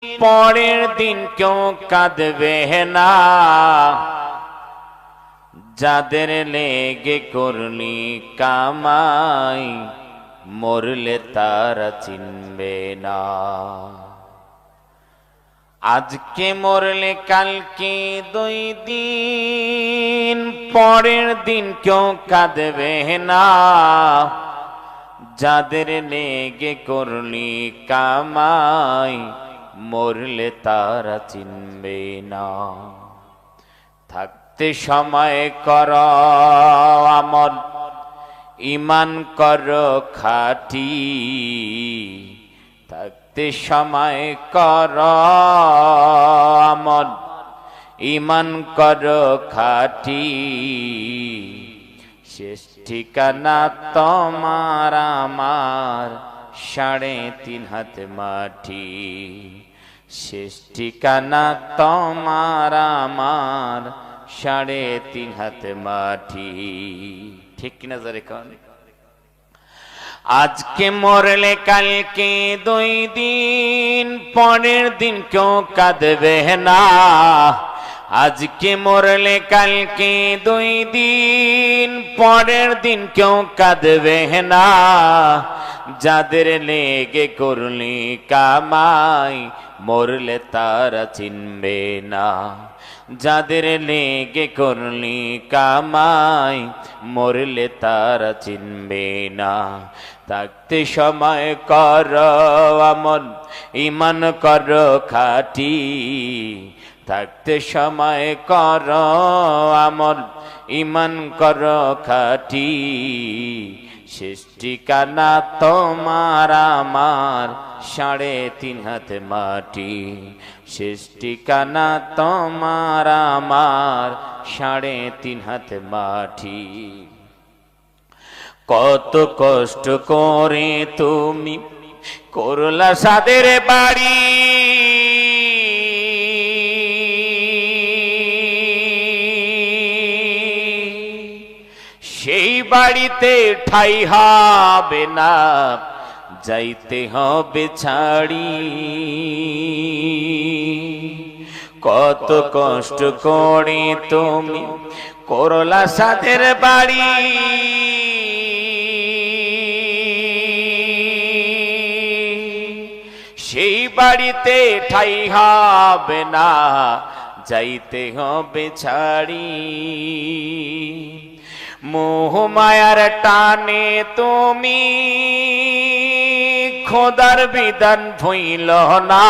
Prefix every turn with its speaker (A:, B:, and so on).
A: পরের দিন কেউ কাঁদবে না, যাদের লেগে করলি কামাই মরলে তারা চিনবে না। আজকে মরলে কালকে দুই দিন, পরের দিন কেউ কাঁদবে না, যাদের লেগে করলি কামাই মরলে তারা চিনবে না। থাকতে সময় কর আমল, ঈমান কর খাঁটি, থাকতে সময় কর আমল, ঈমান কর খাঁটি, শেষ ঠিকানা তোমার আমার ৩.৫ হাত মাটি। শেষ ঠিকানা তোমার আমার ৩.৫ হাত মাটি। ঠিক কিনা জোরে কোন? আজকে মরলে কালকে দুই দিন, পরের দিন কেউ কাঁদবে না। আজকে মরলে কালকে দুই দিন, পরের দিন কেউ কাঁদবে না, যাদের লেগে করলি কামাই মরলে তারা চিনবে না। যাদের লেগে করলি কামাই মরলে তারা চিনবে না। থাকতে সময় কর আমল, ঈমান কর খাঁটি, থাকতে সময় কর আমল, ঈমান কর খাঁটি, শেষ ঠিকানা তোমার আমার ৩.৫ হাত মাটি। শেষ ঠিকানা তোমার আমার ৩.৫ হাত মাটি। কত কষ্ট করে তুমি করলা সাদের বাড়ি, সেই বাড়িতে ঠাই হবে না, যাইতে হবে ছাড়ি। কত কষ্ট করে তুমি করলা সাদের বাড়ি, সেই বাড়িতে ঠাই হবে না, যাইতে হবে ছাড়ি। মোহ মায়ার টানে তুমি খোদার বিধান ভুইল না।